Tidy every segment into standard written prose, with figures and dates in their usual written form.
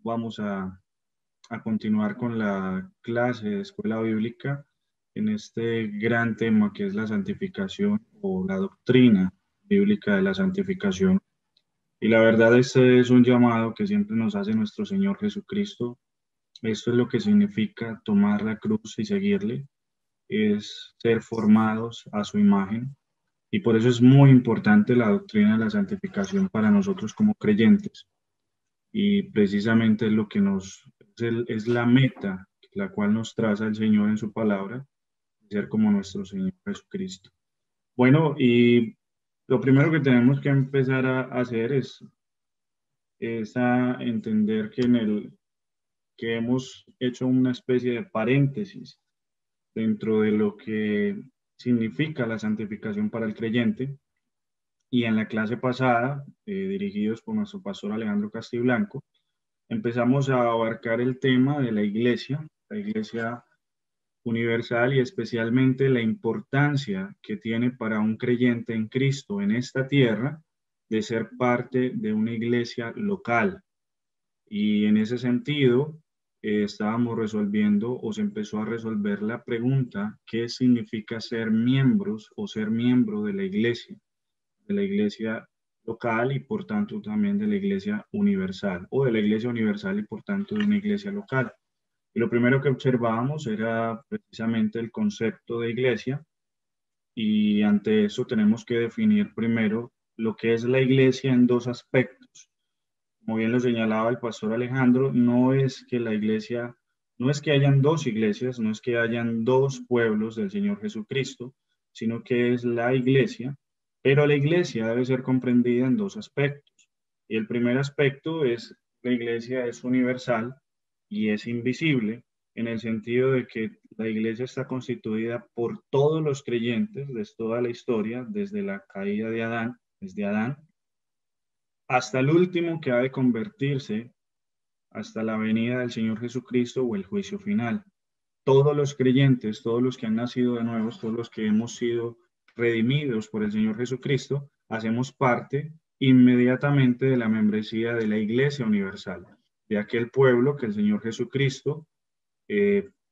vamos a continuar con la clase de escuela bíblica en este gran tema que es la santificación o la doctrina bíblica de la santificación. Y la verdad, este es un llamado que siempre nos hace nuestro Señor Jesucristo. Esto es lo que significa tomar la cruz y seguirle, es ser formados a su imagen. Y por eso es muy importante la doctrina de la santificación para nosotros como creyentes. Y precisamente es lo que es la meta, la cual nos traza el Señor en su palabra, ser como nuestro Señor Jesucristo. Bueno, y lo primero que tenemos que empezar a hacer es a entender que hemos hecho una especie de paréntesis dentro de lo que significa la santificación para el creyente. Y en la clase pasada, dirigidos por nuestro pastor Alejandro Castiblanco, empezamos a abarcar el tema de la iglesia universal y especialmente la importancia que tiene para un creyente en Cristo en esta tierra de ser parte de una iglesia local. Y en ese sentido, estábamos resolviendo o se empezó a resolver la pregunta, ¿qué significa ser miembros o ser miembro de la iglesia local y por tanto también de la iglesia universal o de la iglesia universal y por tanto de una iglesia local? Y lo primero que observábamos era precisamente el concepto de iglesia y ante eso tenemos que definir primero lo que es la iglesia en dos aspectos. Como bien lo señalaba el pastor Alejandro, no es que hayan dos iglesias, no es que hayan dos pueblos del Señor Jesucristo, sino que es la iglesia, pero la iglesia debe ser comprendida en dos aspectos. Y el primer aspecto es la iglesia es universal y es invisible, en el sentido de que la iglesia está constituida por todos los creyentes de toda la historia, desde la caída de Adán, desde Adán hasta el último que ha de convertirse, hasta la venida del Señor Jesucristo o el juicio final. Todos los creyentes, todos los que han nacido de nuevo, todos los que hemos sido redimidos por el Señor Jesucristo, hacemos parte inmediatamente de la membresía de la Iglesia Universal, de aquel pueblo que el Señor Jesucristo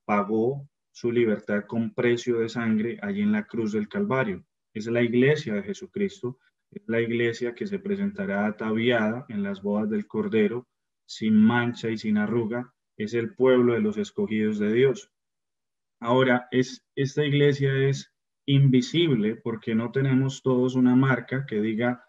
pagó su libertad con precio de sangre allí en la cruz del Calvario. Es la Iglesia de Jesucristo, es la iglesia que se presentará ataviada en las bodas del Cordero, sin mancha y sin arruga, es el pueblo de los escogidos de Dios. Ahora, esta iglesia es invisible porque no tenemos todos una marca que diga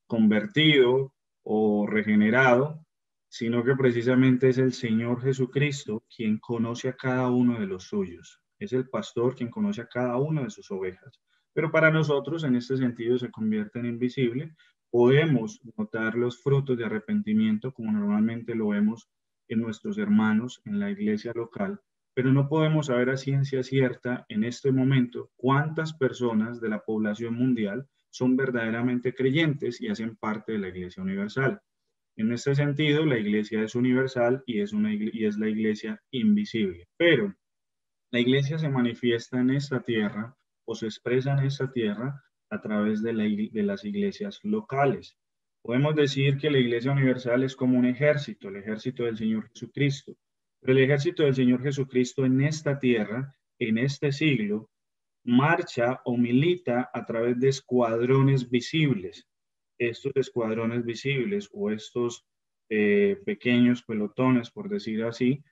convertido o regenerado, sino que precisamente es el Señor Jesucristo quien conoce a cada uno de los suyos. Es el pastor quien conoce a cada una de sus ovejas. Pero para nosotros, en este sentido, se convierte en invisible. Podemos notar los frutos de arrepentimiento como normalmente lo vemos en nuestros hermanos en la iglesia local, pero no podemos saber a ciencia cierta en este momento cuántas personas de la población mundial son verdaderamente creyentes y hacen parte de la Iglesia Universal. En este sentido, la Iglesia es universal y es la Iglesia invisible. Pero la Iglesia se manifiesta en esta tierra o se expresa en esta tierra a través de las iglesias locales. Podemos decir que la Iglesia Universal es como un ejército, el ejército del Señor Jesucristo. Pero el ejército del Señor Jesucristo en esta tierra, en este siglo, marcha o milita a través de escuadrones visibles. Estos escuadrones visibles o estos pequeños pelotones, por decir así,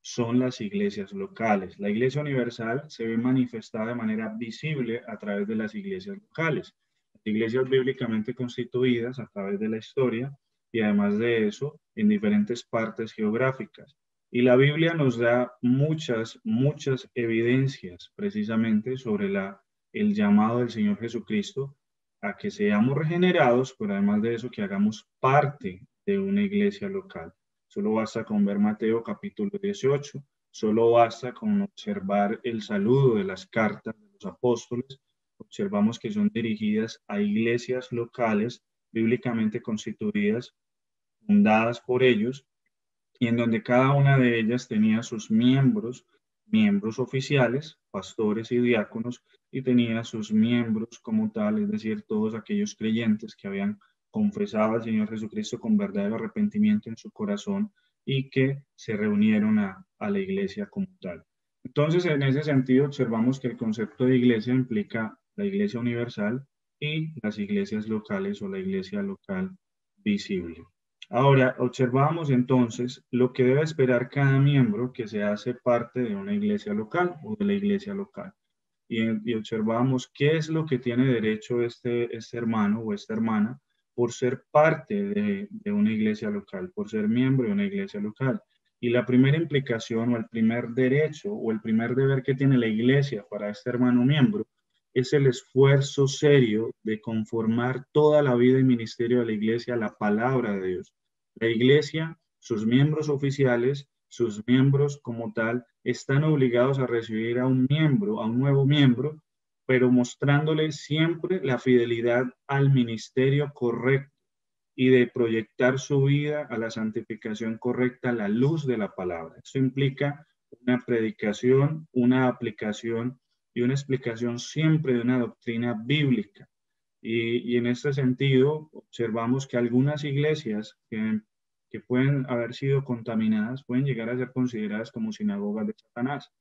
son las iglesias locales. La iglesia universal se ve manifestada de manera visible a través de las iglesias locales, las iglesias bíblicamente constituidas a través de la historia y además de eso en diferentes partes geográficas. Y la Biblia nos da muchas evidencias precisamente sobre el llamado del Señor Jesucristo a que seamos regenerados, pero además de eso que hagamos parte de una iglesia local. Solo basta con ver Mateo capítulo 18, solo basta con observar el saludo de las cartas de los apóstoles, observamos que son dirigidas a iglesias locales bíblicamente constituidas, fundadas por ellos, y en donde cada una de ellas tenía sus miembros oficiales, pastores y diáconos, y tenía sus miembros como tal, es decir, todos aquellos creyentes que habían confesaba al Señor Jesucristo con verdadero arrepentimiento en su corazón y que se reunieron a la iglesia como tal. Entonces, en ese sentido, observamos que el concepto de iglesia implica la iglesia universal y las iglesias locales o la iglesia local visible. Ahora, observamos entonces lo que debe esperar cada miembro que se hace parte de una iglesia local o de la iglesia local. Y observamos qué es lo que tiene derecho este hermano o esta hermana por ser parte de una iglesia local, por ser miembro de una iglesia local. Y la primera implicación o el primer derecho o el primer deber que tiene la iglesia para este hermano miembro es el esfuerzo serio de conformar toda la vida y ministerio de la iglesia a la palabra de Dios. La iglesia, sus miembros oficiales, sus miembros como tal, están obligados a recibir a un miembro, a un nuevo miembro, pero mostrándole siempre la fidelidad al ministerio correcto y de proyectar su vida a la santificación correcta a la luz de la palabra. Esto implica una predicación, una aplicación y una explicación siempre de una doctrina bíblica. Y en este sentido, observamos que algunas iglesias que pueden haber sido contaminadas pueden llegar a ser consideradas como sinagogas de Satanás.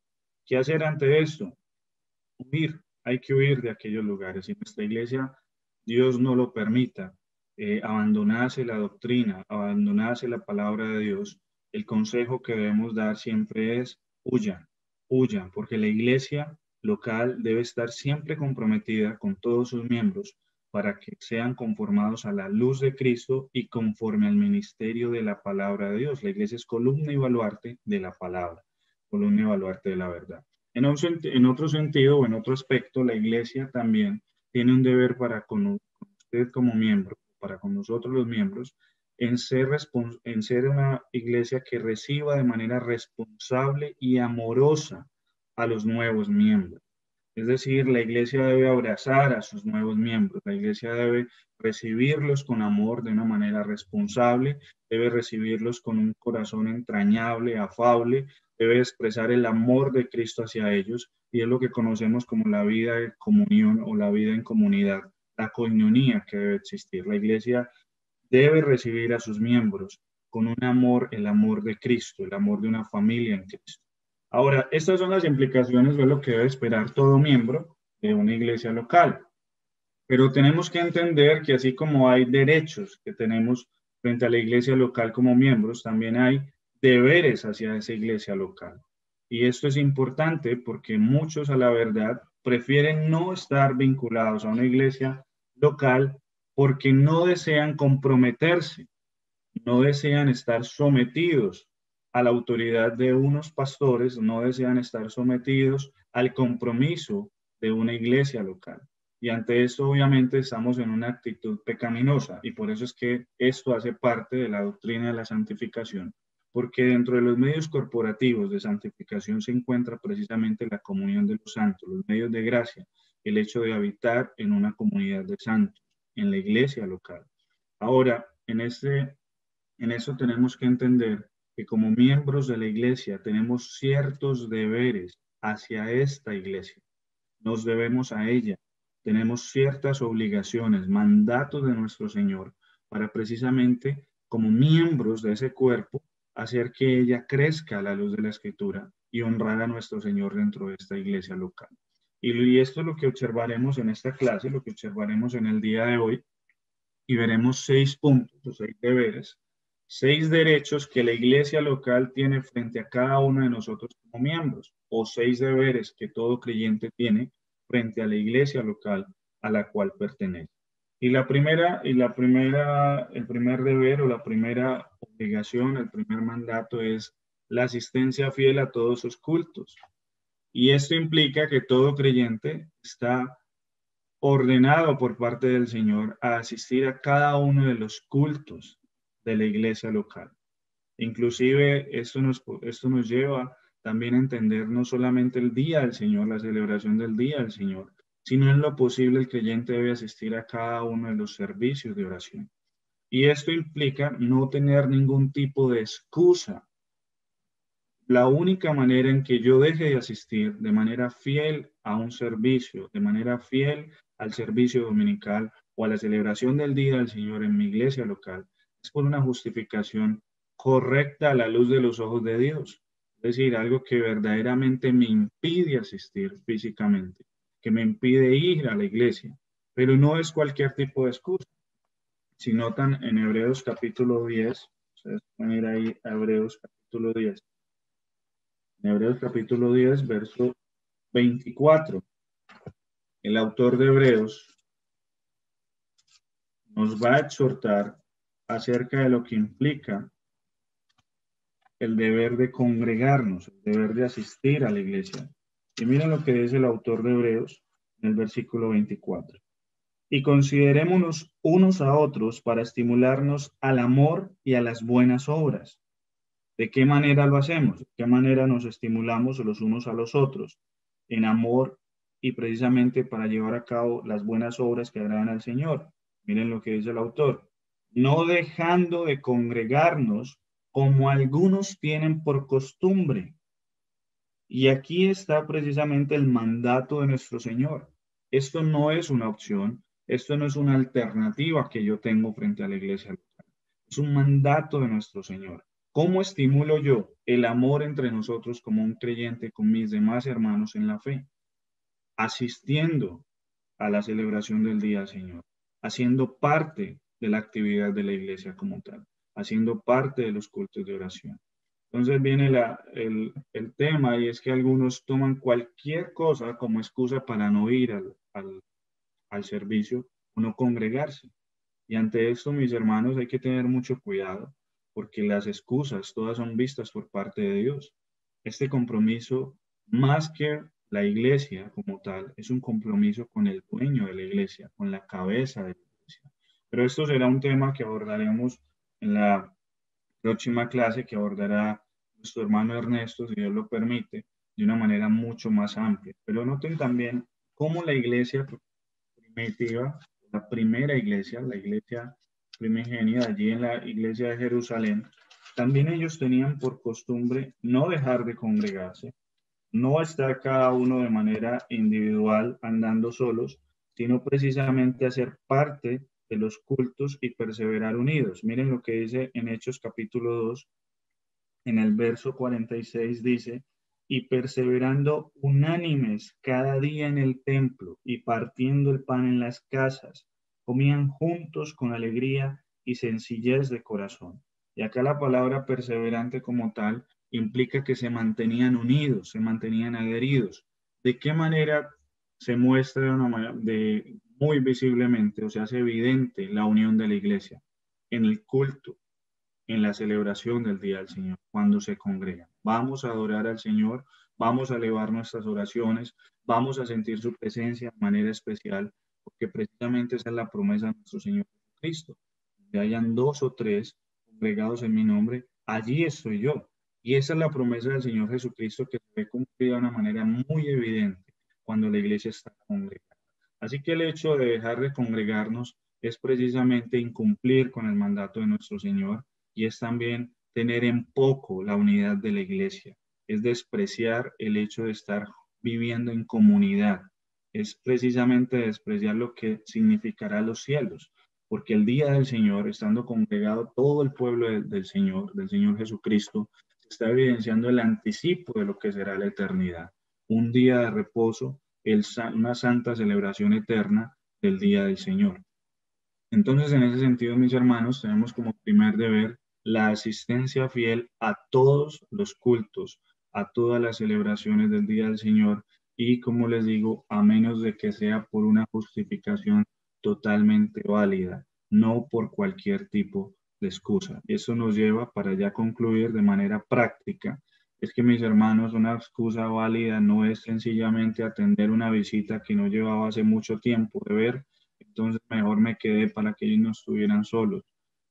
¿Qué hacer ante esto? Huir. Hay que huir de aquellos lugares. Si nuestra iglesia, Dios no lo permita, abandonarse la doctrina, abandonarse la palabra de Dios, el consejo que debemos dar siempre es huyan, huyan, porque la iglesia local debe estar siempre comprometida con todos sus miembros para que sean conformados a la luz de Cristo y conforme al ministerio de la palabra de Dios. La iglesia es columna y baluarte de la palabra, columna y baluarte de la verdad. En otro sentido o en otro aspecto, la iglesia también tiene un deber para con usted como miembro, para con nosotros los miembros, en ser una iglesia que reciba de manera responsable y amorosa a los nuevos miembros. Es decir, la iglesia debe abrazar a sus nuevos miembros, la iglesia debe recibirlos con amor de una manera responsable, debe recibirlos con un corazón entrañable, afable, debe expresar el amor de Cristo hacia ellos y es lo que conocemos como la vida de comunión o la vida en comunidad, la coinonía que debe existir. La iglesia debe recibir a sus miembros con un amor, el amor de Cristo, el amor de una familia en Cristo. Ahora, estas son las implicaciones de lo que debe esperar todo miembro de una iglesia local. Pero tenemos que entender que así como hay derechos que tenemos frente a la iglesia local como miembros, también hay deberes hacia esa iglesia local. Y esto es importante porque muchos, a la verdad, prefieren no estar vinculados a una iglesia local porque no desean comprometerse, no desean estar sometidos a la autoridad de unos pastores, no desean estar sometidos al compromiso de una iglesia local. Y ante esto, obviamente, estamos en una actitud pecaminosa y por eso es que esto hace parte de la doctrina de la santificación, porque dentro de los medios corporativos de santificación se encuentra precisamente la comunión de los santos, los medios de gracia, el hecho de habitar en una comunidad de santos, en la iglesia local. Ahora, en eso tenemos que entender que como miembros de la iglesia tenemos ciertos deberes hacia esta iglesia. Nos debemos a ella. Tenemos ciertas obligaciones, mandatos de nuestro Señor para precisamente como miembros de ese cuerpo hacer que ella crezca a la luz de la Escritura y honrar a nuestro Señor dentro de esta iglesia local. Y esto es lo que observaremos en esta clase, lo que observaremos en el día de hoy, y veremos 6 puntos, 6 deberes, 6 derechos que la iglesia local tiene frente a cada uno de nosotros como miembros, o 6 deberes que todo creyente tiene frente a la iglesia local a la cual pertenece. El primer deber o la primera obligación, el primer mandato es la asistencia fiel a todos sus cultos. Y esto implica que todo creyente está ordenado por parte del Señor a asistir a cada uno de los cultos de la iglesia local. Inclusive esto nos lleva también a entender no solamente el día del Señor, la celebración del día del Señor, sino en lo posible el creyente debe asistir a cada uno de los servicios de oración. Y esto implica no tener ningún tipo de excusa. La única manera en que yo deje de asistir de manera fiel a un servicio, de manera fiel al servicio dominical, o a la celebración del Día del Señor en mi iglesia local, es por una justificación correcta a la luz de los ojos de Dios. Es decir, algo que verdaderamente me impide asistir físicamente, que me impide ir a la iglesia, pero no es cualquier tipo de excusa. Si notan en Hebreos capítulo 10, ustedes pueden ir ahí a Hebreos capítulo 10. En Hebreos capítulo 10, verso 24, el autor de Hebreos nos va a exhortar acerca de lo que implica el deber de congregarnos, el deber de asistir a la iglesia. Y miren lo que dice el autor de Hebreos en el versículo 24. Y considerémonos unos a otros para estimularnos al amor y a las buenas obras. ¿De qué manera lo hacemos? ¿De qué manera nos estimulamos los unos a los otros? En amor y precisamente para llevar a cabo las buenas obras que agradan al Señor. Miren lo que dice el autor. No dejando de congregarnos como algunos tienen por costumbre. Y aquí está precisamente el mandato de nuestro Señor. Esto no es una opción, esto no es una alternativa que yo tengo frente a la iglesia local. Es un mandato de nuestro Señor. ¿Cómo estimulo yo el amor entre nosotros como un creyente con mis demás hermanos en la fe? Asistiendo a la celebración del Día del Señor, haciendo parte de la actividad de la iglesia como tal, haciendo parte de los cultos de oración. Entonces viene el tema y es que algunos toman cualquier cosa como excusa para no ir al servicio o no congregarse. Y ante esto, mis hermanos, hay que tener mucho cuidado porque las excusas todas son vistas por parte de Dios. Este compromiso, más que la iglesia como tal, es un compromiso con el dueño de la iglesia, con la cabeza de la iglesia. Pero esto será un tema que abordaremos en la próxima clase que abordará nuestro hermano Ernesto, si Dios lo permite, de una manera mucho más amplia. Pero noten también cómo la iglesia primitiva, la iglesia primigenia, allí en la iglesia de Jerusalén, también ellos tenían por costumbre no dejar de congregarse, no estar cada uno de manera individual andando solos, sino precisamente hacer parte de los cultos y perseverar unidos. Miren lo que dice en Hechos capítulo 2, en el verso 46 dice, y perseverando unánimes cada día en el templo y partiendo el pan en las casas, comían juntos con alegría y sencillez de corazón. Y acá la palabra perseverante como tal implica que se mantenían unidos, se mantenían adheridos. ¿De qué manera se muestra de una manera muy visiblemente, o se hace evidente la unión de la iglesia? En el culto, en la celebración del Día del Señor, cuando se congregan. Vamos a adorar al Señor, vamos a elevar nuestras oraciones, vamos a sentir su presencia de manera especial, porque precisamente esa es la promesa de nuestro Señor Jesucristo. Que hayan dos o tres congregados en mi nombre, allí estoy yo. Y esa es la promesa del Señor Jesucristo que se ve cumplida de una manera muy evidente cuando la iglesia está congregada. Así que el hecho de dejar de congregarnos es precisamente incumplir con el mandato de nuestro Señor y es también tener en poco la unidad de la iglesia, es despreciar el hecho de estar viviendo en comunidad, es precisamente despreciar lo que significará los cielos, porque el día del Señor, estando congregado todo el pueblo del Señor Jesucristo, está evidenciando el anticipo de lo que será la eternidad, un día de reposo, una santa celebración eterna del día del Señor. Entonces, en ese sentido, mis hermanos, tenemos como primer deber la asistencia fiel a todos los cultos, a todas las celebraciones del Día del Señor y, como les digo, a menos de que sea por una justificación totalmente válida, no por cualquier tipo de excusa. Y eso nos lleva para ya concluir de manera práctica. Es que, mis hermanos, una excusa válida no es sencillamente atender una visita que no llevaba hace mucho tiempo de ver, entonces mejor me quedé para que ellos no estuvieran solos.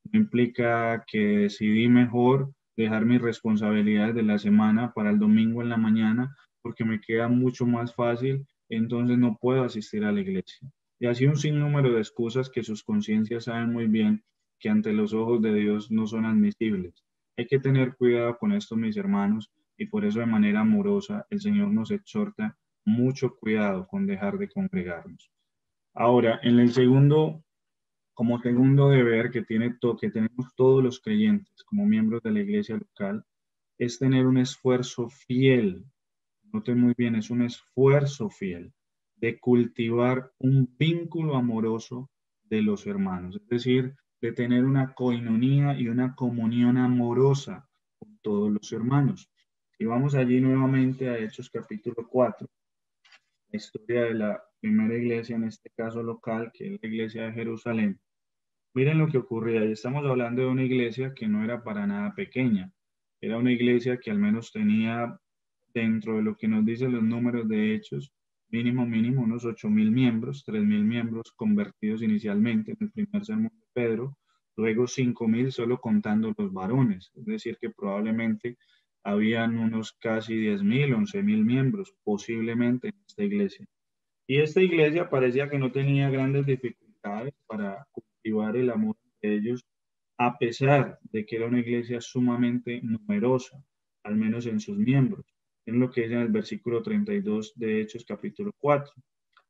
No implica que decidí mejor dejar mis responsabilidades de la semana para el domingo en la mañana porque me queda mucho más fácil, entonces no puedo asistir a la iglesia. Y así un sinnúmero de excusas que sus conciencias saben muy bien que ante los ojos de Dios no son admisibles. Hay que tener cuidado con esto, mis hermanos, y por eso de manera amorosa el Señor nos exhorta mucho cuidado con dejar de congregarnos. Ahora, en el segundo Como segundo deber que tenemos todos los creyentes como miembros de la iglesia local, es tener un esfuerzo fiel. Noten muy bien, es un esfuerzo fiel de cultivar un vínculo amoroso de los hermanos, es decir, de tener una coinonía y una comunión amorosa con todos los hermanos. Y vamos allí nuevamente a Hechos capítulo 4, la historia de la primera iglesia, en este caso local, que es la iglesia de Jerusalén. Miren lo que ocurría, y estamos hablando de una iglesia que no era para nada pequeña, era una iglesia que al menos tenía, dentro de lo que nos dicen los números de Hechos, mínimo unos 8.000 miembros, 3.000 miembros convertidos inicialmente en el primer sermón de Pedro, luego 5.000 solo contando los varones, es decir que probablemente habían unos casi 10.000, 11.000 miembros posiblemente en esta iglesia. Y esta iglesia parecía que no tenía grandes dificultades para cultivar el amor de ellos, a pesar de que era una iglesia sumamente numerosa, al menos en sus miembros. Es lo que dice en el versículo 32 de Hechos capítulo 4.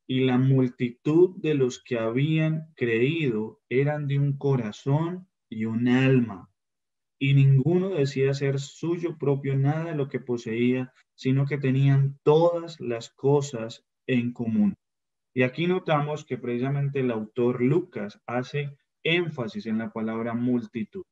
Y la multitud de los que habían creído eran de un corazón y un alma, y ninguno decía ser suyo propio nada de lo que poseía, sino que tenían todas las cosas en común. Y aquí notamos que precisamente el autor Lucas hace énfasis en la palabra multitud.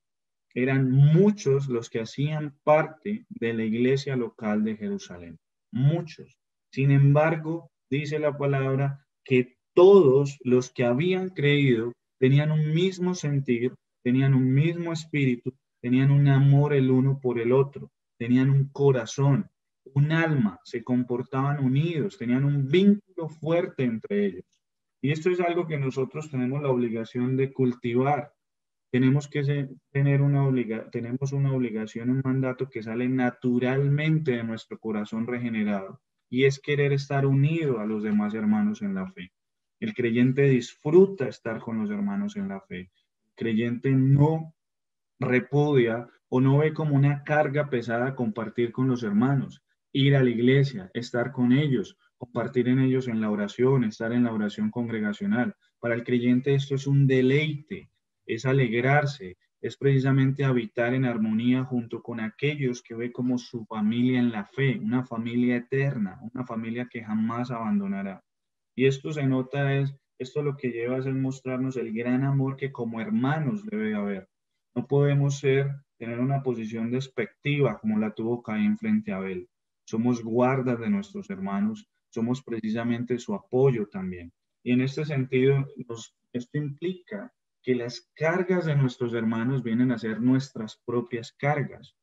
Eran muchos los que hacían parte de la iglesia local de Jerusalén. Muchos. Sin embargo, dice la palabra que todos los que habían creído tenían un mismo sentir, tenían un mismo espíritu, tenían un amor el uno por el otro, tenían un corazón, un alma, se comportaban unidos, tenían un vínculo fuerte entre ellos. Y esto es algo que nosotros tenemos la obligación de cultivar. Tenemos que tener tenemos una obligación, un mandato que sale naturalmente de nuestro corazón regenerado, y es querer estar unido a los demás hermanos en la fe. El creyente disfruta estar con los hermanos en la fe. El creyente no repudia o no ve como una carga pesada compartir con los hermanos, ir a la iglesia, estar con ellos, compartir en ellos en la oración, estar en la oración congregacional. Para el creyente esto es un deleite, es alegrarse, es precisamente habitar en armonía junto con aquellos que ve como su familia en la fe, una familia eterna, una familia que jamás abandonará. Y esto se nota esto lo que lleva es mostrarnos el gran amor que como hermanos debe haber. No podemos tener una posición despectiva como la tuvo Caín frente a Abel. Somos guardas de nuestros hermanos, somos precisamente su apoyo también. Y en este sentido, esto implica que las cargas de nuestros hermanos vienen a ser nuestras propias cargas.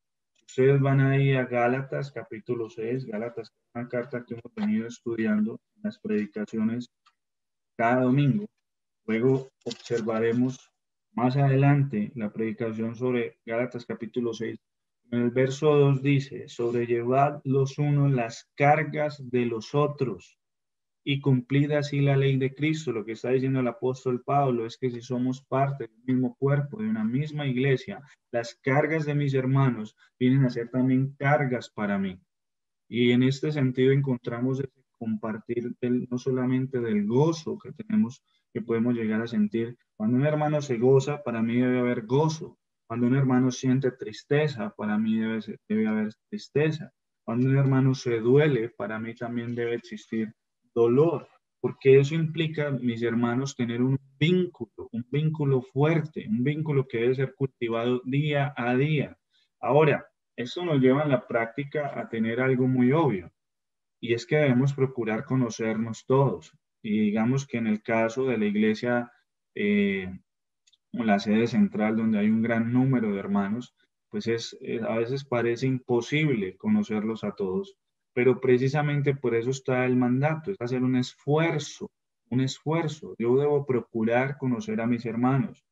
Ustedes van ahí a Gálatas capítulo 6, Gálatas, una carta que hemos venido estudiando en las predicaciones cada domingo. Luego observaremos más adelante la predicación sobre Gálatas capítulo 6. En el verso 2 dice, sobrellevad los unos las cargas de los otros y cumplid así la ley de Cristo. Lo que está diciendo el apóstol Pablo es que si somos parte del mismo cuerpo, de una misma iglesia, las cargas de mis hermanos vienen a ser también cargas para mí. Y en este sentido encontramos ese compartir no solamente del gozo que tenemos, que podemos llegar a sentir. Cuando un hermano se goza, para mí debe haber gozo. Cuando un hermano siente tristeza, para mí debe haber tristeza. Cuando un hermano se duele, para mí también debe existir dolor. Porque eso implica, mis hermanos, tener un vínculo fuerte, un vínculo que debe ser cultivado día a día. Ahora, esto nos lleva en la práctica a tener algo muy obvio, y es que debemos procurar conocernos todos. Y digamos que en el caso de la iglesia, o la sede central, donde hay un gran número de hermanos, pues a veces parece imposible conocerlos a todos, pero precisamente por eso está el mandato, es hacer un esfuerzo, un esfuerzo. Yo debo procurar conocer a mis hermanos.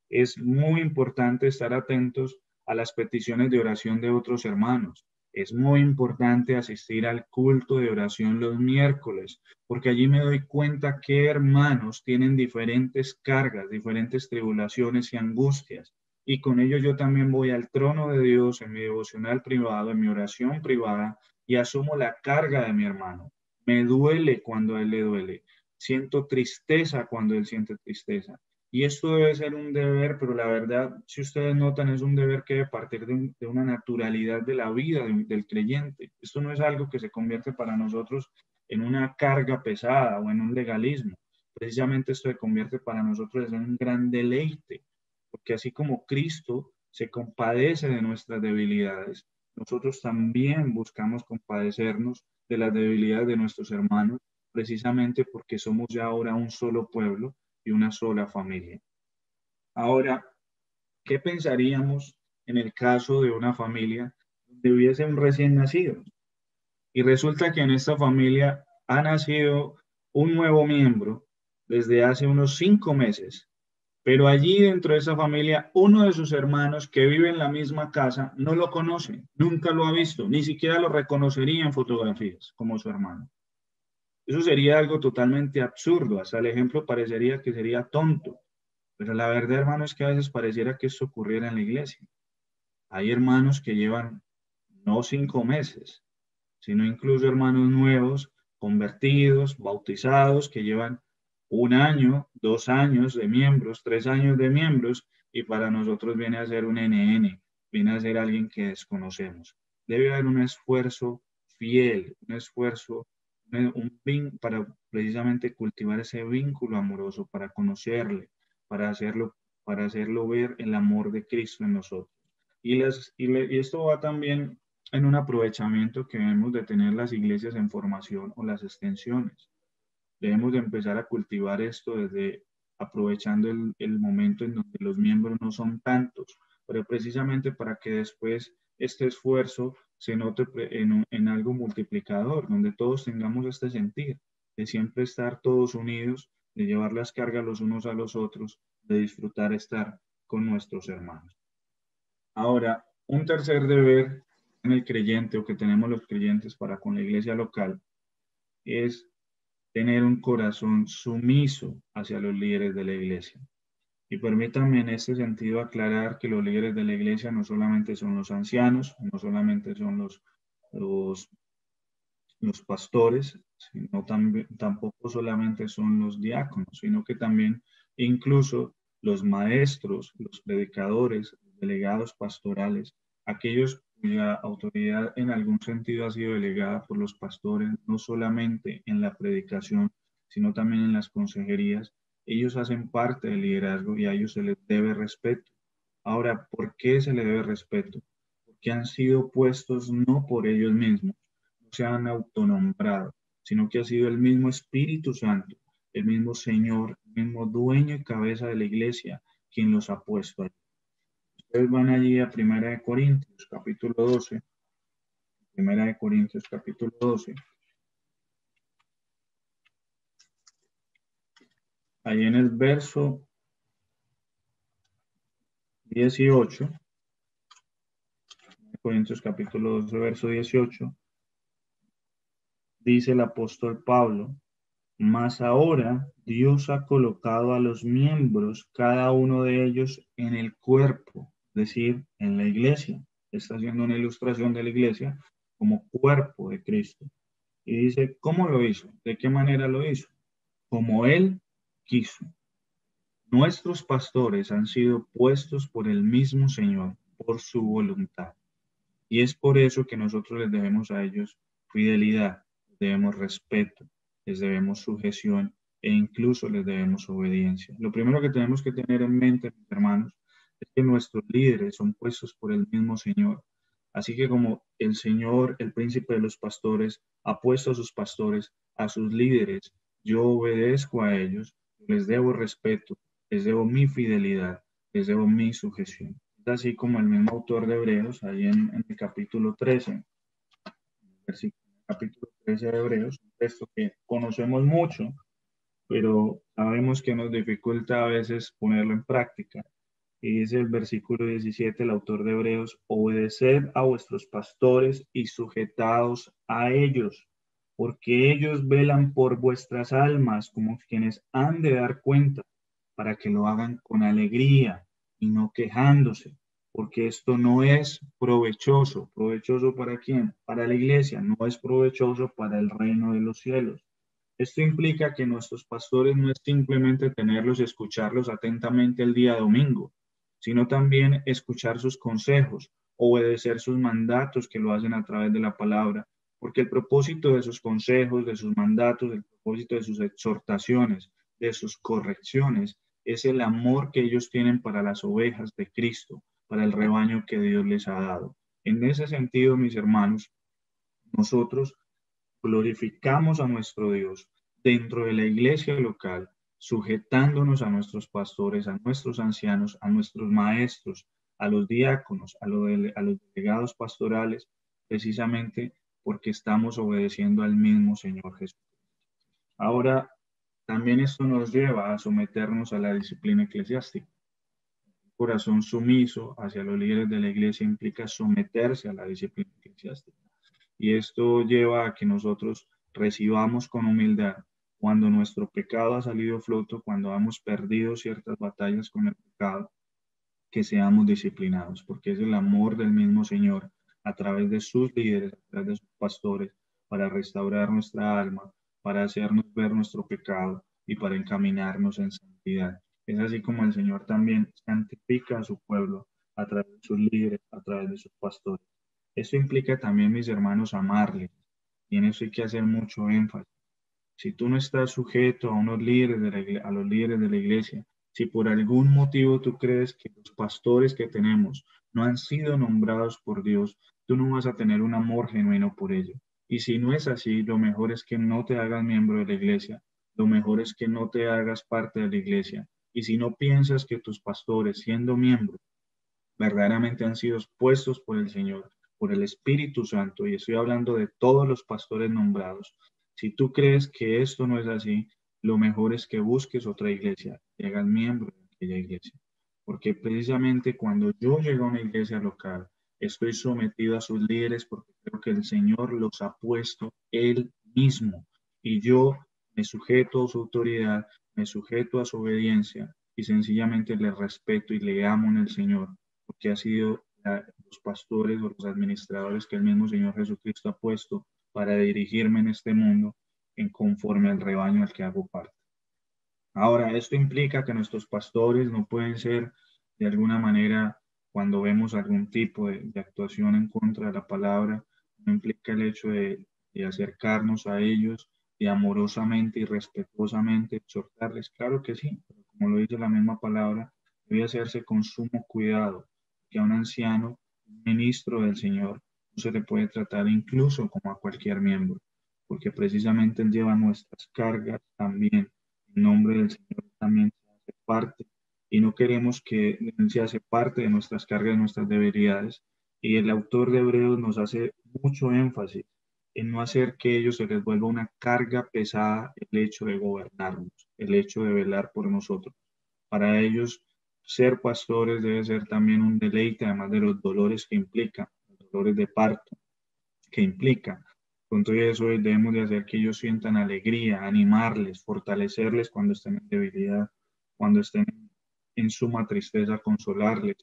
Es muy importante estar atentos a las peticiones de oración de otros hermanos. Es muy importante asistir al culto de oración los miércoles, porque allí me doy cuenta que hermanos tienen diferentes cargas, diferentes tribulaciones y angustias. Y con ello yo también voy al trono de Dios en mi devocional privado, en mi oración privada, y asumo la carga de mi hermano. Me duele cuando a él le duele. Siento tristeza cuando él siente tristeza. Y esto debe ser un deber, pero la verdad, si ustedes notan, es un deber que debe partir de una naturalidad de la vida del creyente. Esto no es algo que se convierte para nosotros en una carga pesada o en un legalismo. Precisamente esto se convierte para nosotros en un gran deleite, porque así como Cristo se compadece de nuestras debilidades, nosotros también buscamos compadecernos de las debilidades de nuestros hermanos, precisamente porque somos ya ahora un solo pueblo y una sola familia. Ahora, ¿qué pensaríamos en el caso de una familia donde hubiese un recién nacido? Y resulta que en esta familia ha nacido un nuevo miembro desde hace unos 5 meses, pero allí dentro de esa familia, uno de sus hermanos que vive en la misma casa no lo conoce, nunca lo ha visto, ni siquiera lo reconocería en fotografías como su hermano. Eso sería algo totalmente absurdo, hasta el ejemplo parecería que sería tonto. Pero la verdad, hermano, es que a veces pareciera que esto ocurriera en la iglesia. Hay hermanos que llevan no 5 meses, sino incluso hermanos nuevos, convertidos, bautizados, que llevan 1 año, 2 años de miembros, 3 años de miembros, y para nosotros viene a ser un NN, viene a ser alguien que desconocemos. Debe haber un esfuerzo fiel, un esfuerzo para precisamente cultivar ese vínculo amoroso, para conocerle, para hacerlo, para hacerlo ver el amor de Cristo en nosotros. Y esto va también en un aprovechamiento que debemos de tener las iglesias en formación o las extensiones. Debemos de empezar a cultivar esto desde aprovechando el momento en donde los miembros no son tantos, pero precisamente para que después este esfuerzo se note en algo multiplicador, donde todos tengamos este sentir de siempre estar todos unidos, de llevar las cargas los unos a los otros, de disfrutar estar con nuestros hermanos. Ahora, un tercer deber en el creyente o que tenemos los creyentes para con la iglesia local es tener un corazón sumiso hacia los líderes de la iglesia. Y permítanme en este sentido aclarar que los líderes de la iglesia no solamente son los ancianos, no solamente son los, los pastores, sino tampoco solamente son los diáconos, sino que también incluso los maestros, los predicadores, los delegados pastorales, aquellos cuya autoridad en algún sentido ha sido delegada por los pastores, no solamente en la predicación, sino también en las consejerías, ellos hacen parte del liderazgo y a ellos se les debe respeto. Ahora, ¿por qué se les debe respeto? Porque han sido puestos no por ellos mismos, no se han autonombrado, sino que ha sido el mismo Espíritu Santo, el mismo Señor, el mismo dueño y cabeza de la iglesia, quien los ha puesto allí. Ustedes van allí a Primera de Corintios, capítulo 12. Primera de Corintios, capítulo 12. Ahí en el verso 18, Corintios capítulo 12, verso 18, dice el apóstol Pablo: mas ahora Dios ha colocado a los miembros, cada uno de ellos, en el cuerpo, es decir, en la iglesia. Está haciendo una ilustración de la iglesia como cuerpo de Cristo. Y dice, ¿cómo lo hizo? ¿De qué manera lo hizo? Como Él quiso. Nuestros pastores han sido puestos por el mismo Señor, por su voluntad. Y es por eso que nosotros les debemos a ellos fidelidad, les debemos respeto, les debemos sujeción e incluso les debemos obediencia. Lo primero que tenemos que tener en mente, mis hermanos, es que nuestros líderes son puestos por el mismo Señor. Así que como el Señor, el príncipe de los pastores, ha puesto a sus pastores, a sus líderes, yo obedezco a ellos, les debo respeto, les debo mi fidelidad, les debo mi sujeción. Así como el mismo autor de Hebreos, ahí en el capítulo 13, capítulo 13 de Hebreos, un texto que conocemos mucho, pero sabemos que nos dificulta a veces ponerlo en práctica. Y dice el versículo 17, el autor de Hebreos: obedeced a vuestros pastores y sujetaos a ellos, porque ellos velan por vuestras almas como quienes han de dar cuenta, para que lo hagan con alegría y no quejándose, porque esto no es provechoso. ¿Provechoso para quién? Para la iglesia, no es provechoso para el reino de los cielos. Esto implica que nuestros pastores no es simplemente tenerlos y escucharlos atentamente el día domingo, sino también escuchar sus consejos, obedecer sus mandatos que lo hacen a través de la palabra, porque el propósito de sus consejos, de sus mandatos, el propósito de sus exhortaciones, de sus correcciones, es el amor que ellos tienen para las ovejas de Cristo, para el rebaño que Dios les ha dado. En ese sentido, mis hermanos, nosotros glorificamos a nuestro Dios dentro de la iglesia local, sujetándonos a nuestros pastores, a nuestros ancianos, a nuestros maestros, a los diáconos, a los delegados pastorales, precisamente porque estamos obedeciendo al mismo Señor Jesús. Ahora, también esto nos lleva a someternos a la disciplina eclesiástica. Un corazón sumiso hacia los líderes de la iglesia implica someterse a la disciplina eclesiástica. Y esto lleva a que nosotros recibamos con humildad cuando nuestro pecado ha salido a flote, cuando hemos perdido ciertas batallas con el pecado, que seamos disciplinados, porque es el amor del mismo Señor a través de sus líderes, a través de sus pastores, para restaurar nuestra alma, para hacernos ver nuestro pecado y para encaminarnos en santidad. Es así como el Señor también santifica a su pueblo a través de sus líderes, a través de sus pastores. Esto implica también, mis hermanos, amarles. Y en eso hay que hacer mucho énfasis. Si tú no estás sujeto a unos líderes a los líderes de la iglesia, si por algún motivo tú crees que los pastores que tenemos no han sido nombrados por Dios, tú no vas a tener un amor genuino por ellos. Y si no es así, lo mejor es que no te hagas miembro de la iglesia, lo mejor es que no te hagas parte de la iglesia. Y si no piensas que tus pastores, siendo miembros, verdaderamente han sido puestos por el Señor, por el Espíritu Santo, y estoy hablando de todos los pastores nombrados. Si tú crees que esto no es así, lo mejor es que busques otra iglesia, que hagas miembro de aquella iglesia. Porque precisamente cuando yo llego a una iglesia local, estoy sometido a sus líderes porque creo que el Señor los ha puesto Él mismo. Y yo me sujeto a su autoridad, me sujeto a su obediencia y sencillamente le respeto y le amo en el Señor porque ha sido los pastores o los administradores que el mismo Señor Jesucristo ha puesto para dirigirme en este mundo en conforme al rebaño al que hago parte. Ahora, esto implica que nuestros pastores no pueden ser de alguna manera, cuando vemos algún tipo de actuación en contra de la palabra, no implica el hecho de acercarnos a ellos y amorosamente y respetuosamente exhortarles. Claro que sí, pero como lo dice la misma palabra, debe hacerse con sumo cuidado, que a un anciano, un ministro del Señor, no se le puede tratar incluso como a cualquier miembro, porque precisamente él lleva nuestras cargas también en nombre del Señor también se hace parte y no queremos que se hace parte de nuestras cargas, de nuestras debilidades. Y el autor de Hebreos nos hace mucho énfasis en no hacer que ellos se les vuelva una carga pesada el hecho de gobernarnos, el hecho de velar por nosotros. Para ellos, ser pastores debe ser también un deleite, además de los dolores que implica, los dolores de parto que implica. Con todo eso debemos de hacer que ellos sientan alegría, animarles, fortalecerles cuando estén en debilidad, cuando estén en suma tristeza, consolarles.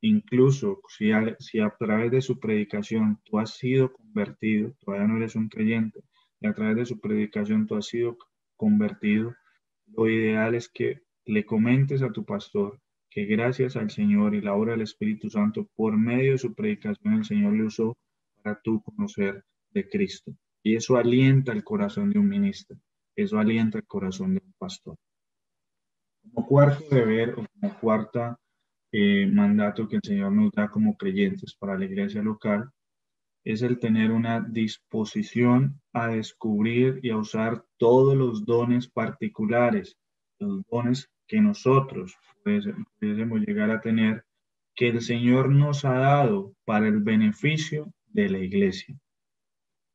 Incluso si a través de su predicación tú has sido convertido, todavía no eres un creyente, y a través de su predicación tú has sido convertido, lo ideal es que le comentes a tu pastor que gracias al Señor y la obra del Espíritu Santo, por medio de su predicación, el Señor le usó para tú conocer de Cristo. Y eso alienta el corazón de un ministro, eso alienta el corazón de un pastor. Como cuarto deber o como cuarta mandato que el Señor nos da como creyentes para la iglesia local, es el tener una disposición a descubrir y a usar todos los dones particulares, los dones que nosotros pudiésemos llegar a tener, que el Señor nos ha dado para el beneficio de la iglesia.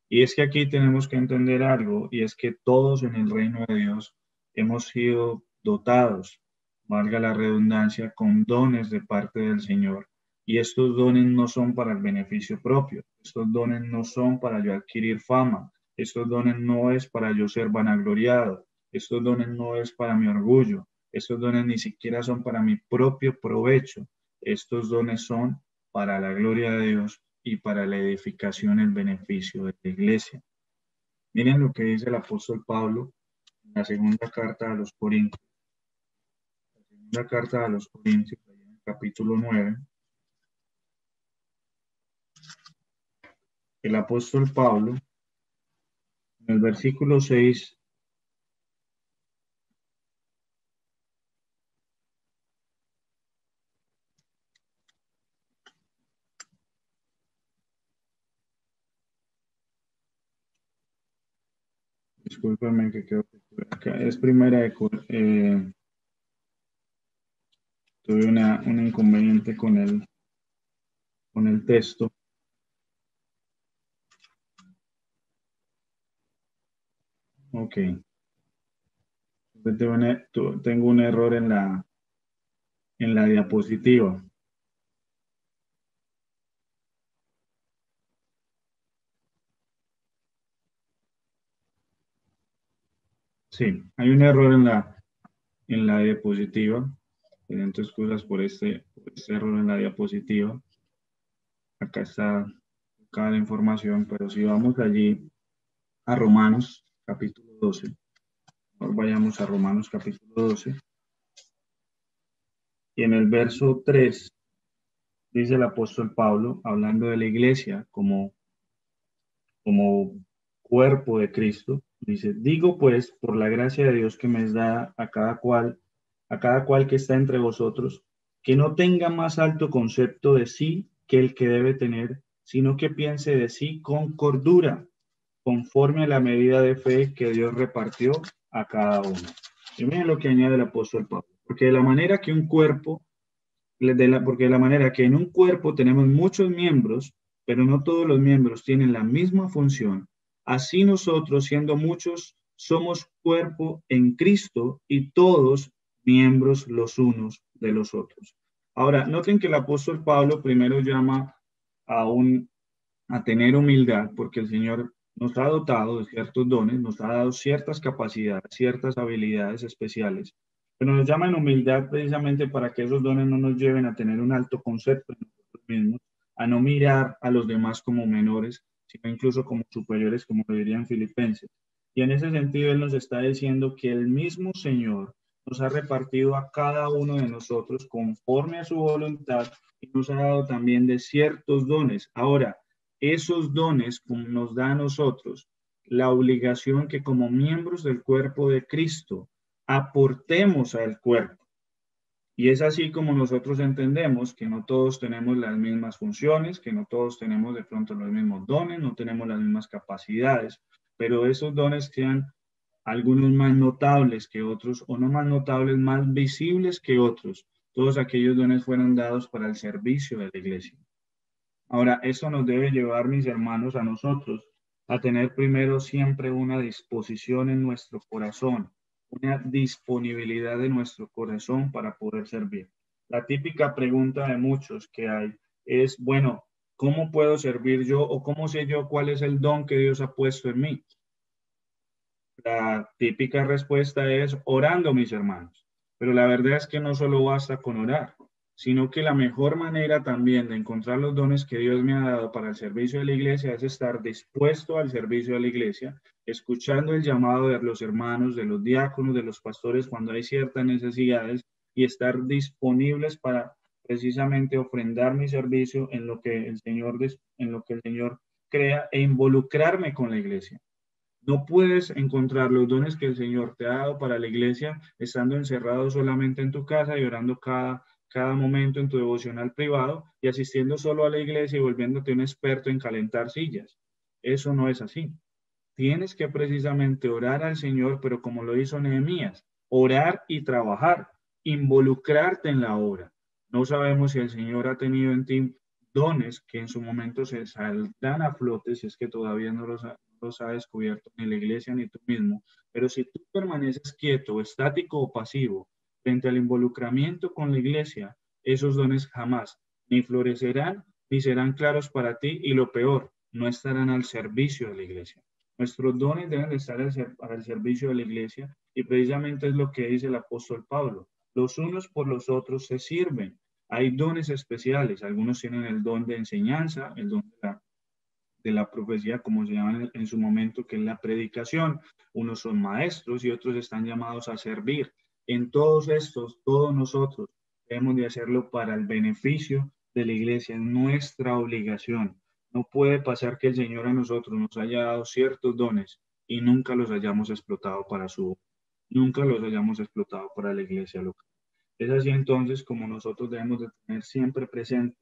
Y es que aquí tenemos que entender algo, y es que todos en el reino de Dios hemos sido dotados, valga la redundancia, con dones de parte del Señor. Y estos dones no son para el beneficio propio, estos dones no son para yo adquirir fama, estos dones no es para yo ser vanagloriado, estos dones no es para mi orgullo, estos dones ni siquiera son para mi propio provecho, estos dones son para la gloria de Dios y para la edificación, el beneficio de la iglesia. Miren lo que dice el apóstol Pablo la segunda carta a los Corintios. La segunda carta a los Corintios, en el capítulo 9. El apóstol Pablo, en el versículo 6, discúlpame que creo que acá es primera de tuve un inconveniente con el texto. Ok. Tengo un error en la diapositiva. Sí, hay un error en la diapositiva. Entonces, excusas por este error en la diapositiva. Acá está cada información, pero si vamos allí a Romanos capítulo 12, ahora vayamos a Romanos capítulo 12, y en el verso 3 dice el apóstol Pablo, hablando de la iglesia como cuerpo de Cristo, dice, digo pues, por la gracia de Dios que me da a cada cual que está entre vosotros, que no tenga más alto concepto de sí que el que debe tener, sino que piense de sí con cordura, conforme a la medida de fe que Dios repartió a cada uno. Y miren lo que añade el apóstol Pablo, porque de la manera que un cuerpo porque de la manera que en un cuerpo tenemos muchos miembros, pero no todos los miembros tienen la misma función, así nosotros, siendo muchos, somos cuerpo en Cristo y todos miembros los unos de los otros. Ahora, noten que el apóstol Pablo primero llama a, a tener humildad, porque el Señor nos ha dotado de ciertos dones, nos ha dado ciertas capacidades, ciertas habilidades especiales, pero nos llama en humildad precisamente para que esos dones no nos lleven a tener un alto concepto de nosotros mismos, a no mirar a los demás como menores, sino incluso como superiores, como lo dirían Filipenses. Y en ese sentido, Él nos está diciendo que el mismo Señor nos ha repartido a cada uno de nosotros conforme a su voluntad y nos ha dado también de ciertos dones. Ahora, esos dones nos da a nosotros la obligación que como miembros del cuerpo de Cristo aportemos al cuerpo. Y es así como nosotros entendemos que no todos tenemos las mismas funciones, que no todos tenemos de pronto los mismos dones, no tenemos las mismas capacidades, pero esos dones sean algunos más notables que otros o no más notables, más visibles que otros. Todos aquellos dones fueron dados para el servicio de la iglesia. Ahora, eso nos debe llevar, mis hermanos, a nosotros a tener primero siempre una disposición en nuestro corazón, una disponibilidad de nuestro corazón para poder servir. La típica pregunta de muchos que hay es, bueno, ¿cómo puedo servir yo o cómo sé yo cuál es el don que Dios ha puesto en mí? La típica respuesta es orando, mis hermanos. Pero la verdad es que no solo basta con orar, sino que la mejor manera también de encontrar los dones que Dios me ha dado para el servicio de la iglesia es estar dispuesto al servicio de la iglesia, escuchando el llamado de los hermanos, de los diáconos, de los pastores cuando hay ciertas necesidades y estar disponibles para precisamente ofrendar mi servicio en lo que el Señor crea e involucrarme con la iglesia. No puedes encontrar los dones que el Señor te ha dado para la iglesia estando encerrado solamente en tu casa y orando cada momento en tu devocional privado y asistiendo solo a la iglesia y volviéndote un experto en calentar sillas. Eso no es así. Tienes que precisamente orar al Señor, pero como lo hizo Nehemías, orar y trabajar, involucrarte en la obra. No sabemos si el Señor ha tenido en ti dones que en su momento se saldrán a flote, si es que todavía los ha descubierto ni la iglesia ni tú mismo, pero si tú permaneces quieto, estático o pasivo frente al involucramiento con la iglesia, esos dones jamás ni florecerán ni serán claros para ti y lo peor, no estarán al servicio de la iglesia. Nuestros dones deben de estar al servicio de la iglesia y precisamente es lo que dice el apóstol Pablo. Los unos por los otros se sirven. Hay dones especiales. Algunos tienen el don de enseñanza, el don de la profecía, como se llama en su momento, que es la predicación. Unos son maestros y otros están llamados a servir. En todos estos, todos nosotros debemos de hacerlo para el beneficio de la iglesia, es nuestra obligación. No puede pasar que el Señor a nosotros nos haya dado ciertos dones y nunca los hayamos explotado para nunca los hayamos explotado para la iglesia local. Es así entonces como nosotros debemos de tener siempre presente,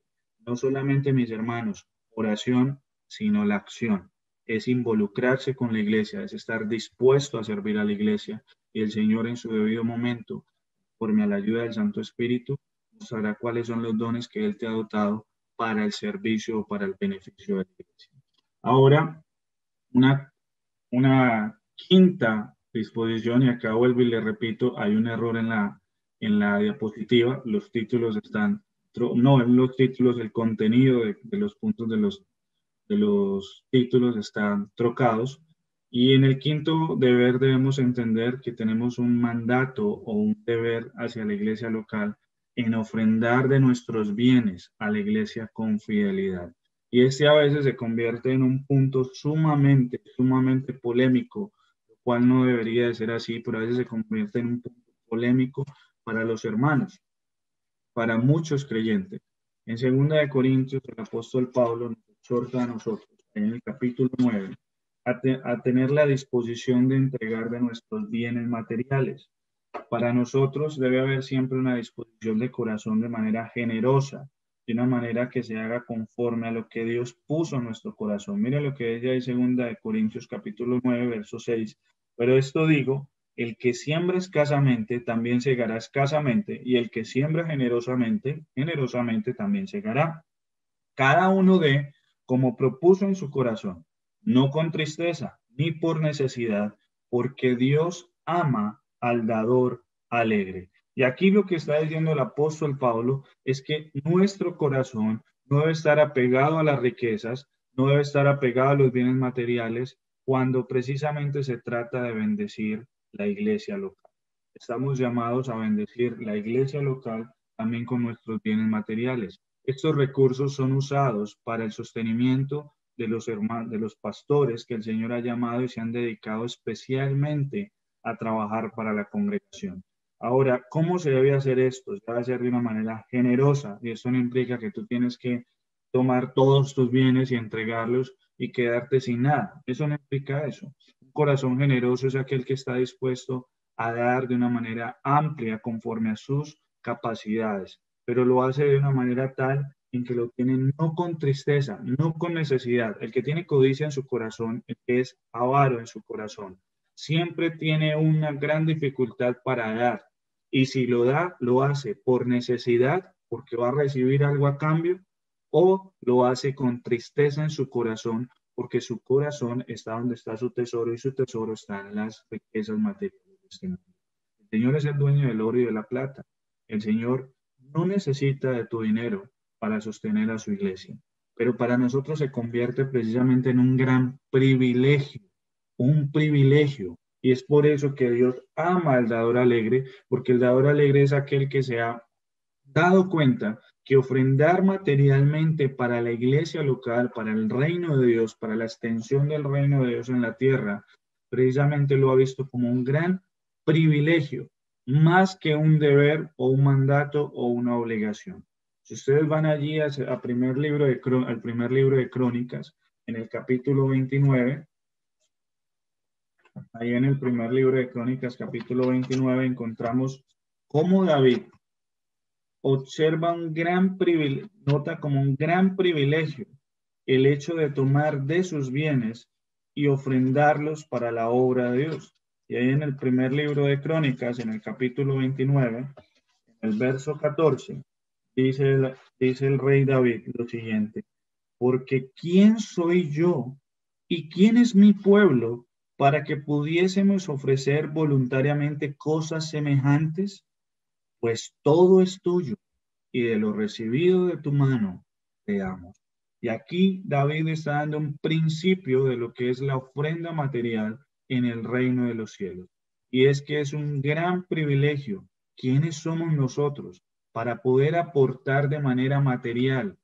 no solamente mis hermanos, oración, sino la acción. Es involucrarse con la iglesia, es estar dispuesto a servir a la iglesia y el Señor en su debido momento, por la ayuda del Santo Espíritu, nos sabrá cuáles son los dones que Él te ha dotado para el servicio o para el beneficio de la iglesia. Ahora, una, una quinta disposición, y acá vuelvo y le repito, hay un error en la diapositiva, los títulos están, no en los títulos, el contenido de los puntos de los títulos están trocados. Y en el quinto deber debemos entender que tenemos un mandato o un deber hacia la iglesia local en ofrendar de nuestros bienes a la iglesia con fidelidad. Y este a veces se convierte en un punto sumamente polémico, lo cual no debería de ser así, pero a veces se convierte en un punto polémico para los hermanos, para muchos creyentes. En 2 Corintios, el apóstol Pablo nos exhorta a nosotros, en el capítulo 9, a tener la disposición de entregar de nuestros bienes materiales. Para nosotros debe haber siempre una disposición de corazón de manera generosa, de una manera que se haga conforme a lo que Dios puso en nuestro corazón. Mira lo que dice ahí 2 Corintios capítulo 9, verso 6. Pero esto digo, el que siembra escasamente también segará escasamente, y el que siembra generosamente, generosamente también segará. Cada uno de como propuso en su corazón, no con tristeza ni por necesidad, porque Dios ama al dador alegre. Y aquí lo que está diciendo el apóstol Pablo es que nuestro corazón no debe estar apegado a las riquezas, no debe estar apegado a los bienes materiales, cuando precisamente se trata de bendecir la iglesia local. Estamos llamados a bendecir la iglesia local también con nuestros bienes materiales. Estos recursos son usados para el sostenimiento de los hermanos, de los pastores que el Señor ha llamado y se han dedicado especialmente a trabajar para la congregación. Ahora, ¿cómo se debe hacer esto? Se debe hacer de una manera generosa, y esto no implica que tú tienes que tomar todos tus bienes y entregarlos y quedarte sin nada. Eso no implica eso. Un corazón generoso es aquel que está dispuesto a dar de una manera amplia conforme a sus capacidades, pero lo hace de una manera tal en que lo tiene no con tristeza, no con necesidad. El que tiene codicia en su corazón, el que es avaro en su corazón, siempre tiene una gran dificultad para dar. Y si lo da, lo hace por necesidad, porque va a recibir algo a cambio, o lo hace con tristeza en su corazón, porque su corazón está donde está su tesoro y su tesoro está en las riquezas materiales de este mundo. El Señor es el dueño del oro y de la plata. El Señor no necesita de tu dinero para sostener a su iglesia, pero para nosotros se convierte precisamente en un gran privilegio, un privilegio. Y es por eso que Dios ama al dador alegre, porque el dador alegre es aquel que se ha dado cuenta que ofrendar materialmente para la iglesia local, para el reino de Dios, para la extensión del reino de Dios en la tierra, precisamente lo ha visto como un gran privilegio, más que un deber o un mandato o una obligación. Si ustedes van allí al primer libro de Crónicas, en el capítulo 29, ahí en el primer libro de Crónicas, capítulo 29, encontramos cómo David observa un gran privilegio, nota como un gran privilegio el hecho de tomar de sus bienes y ofrendarlos para la obra de Dios. Y ahí en el primer libro de Crónicas, en el capítulo 29, en el verso 14, dice el rey David lo siguiente: porque ¿quién soy yo y quién es mi pueblo para que pudiésemos ofrecer voluntariamente cosas semejantes? Pues todo es tuyo, y de lo recibido de tu mano te damos. Y aquí David está dando un principio de lo que es la ofrenda material en el reino de los cielos. Y es que es un gran privilegio. ¿Quiénes somos nosotros para poder aportar de manera material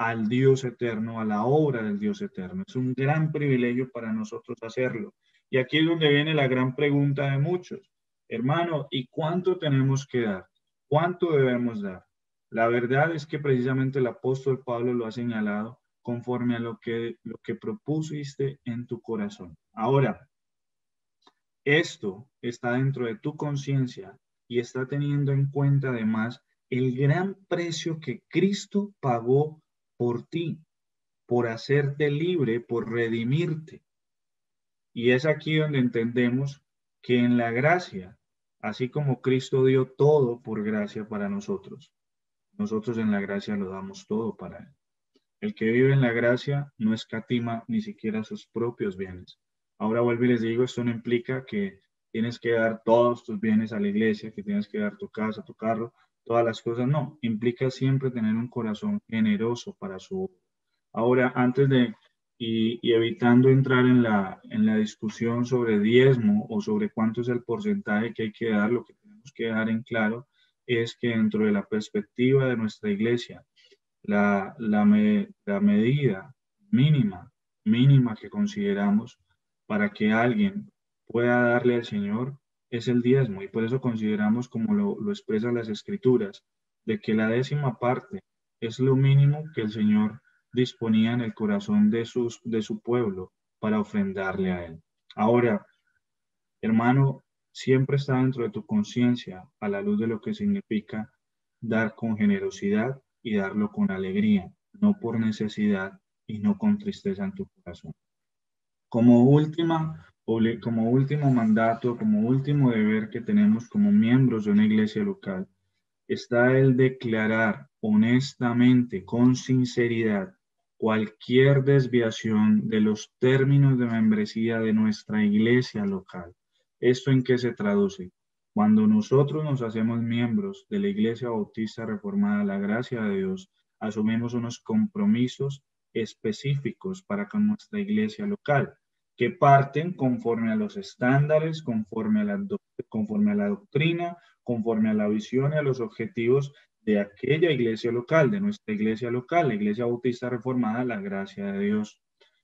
al Dios eterno, a la obra del Dios eterno. Es un gran privilegio para nosotros hacerlo. Y aquí es donde viene la gran pregunta de muchos. Hermano, ¿y cuánto tenemos que dar? ¿Cuánto debemos dar? La verdad es que precisamente el apóstol Pablo lo ha señalado conforme a lo que propusiste en tu corazón. Ahora, esto está dentro de tu conciencia y está teniendo en cuenta además el gran precio que Cristo pagó por ti, por hacerte libre, por redimirte. Y es aquí donde entendemos que en la gracia, así como Cristo dio todo por gracia para nosotros, nosotros en la gracia lo damos todo para Él. El que vive en la gracia no escatima ni siquiera sus propios bienes. Ahora vuelvo y les digo, esto no implica que tienes que dar todos tus bienes a la iglesia, que tienes que dar tu casa, tu carro, todas las cosas. No, implica siempre tener un corazón generoso para su obra. Ahora, antes de, y evitando entrar en la discusión sobre diezmo o sobre cuánto es el porcentaje que hay que dar, lo que tenemos que dejar en claro es que dentro de la perspectiva de nuestra iglesia, la medida mínima que consideramos para que alguien pueda darle al Señor es el diezmo. Y por eso consideramos, como lo expresan las Escrituras, de que la décima parte es lo mínimo que el Señor disponía en el corazón de su pueblo para ofrendarle a Él. Ahora, hermano, siempre está dentro de tu conciencia a la luz de lo que significa dar con generosidad y darlo con alegría, no por necesidad y no con tristeza en tu corazón. Como último mandato, como último deber que tenemos como miembros de una iglesia local, está el declarar honestamente, con sinceridad, cualquier desviación de los términos de membresía de nuestra iglesia local. ¿Esto en qué se traduce? Cuando nosotros nos hacemos miembros de la Iglesia Bautista Reformada, la gracia de Dios, asumimos unos compromisos específicos para con nuestra iglesia local, que parten conforme a los estándares, conforme a la doctrina, conforme a la visión y a los objetivos de aquella iglesia local, de nuestra iglesia local, la Iglesia Bautista Reformada, la gracia de Dios.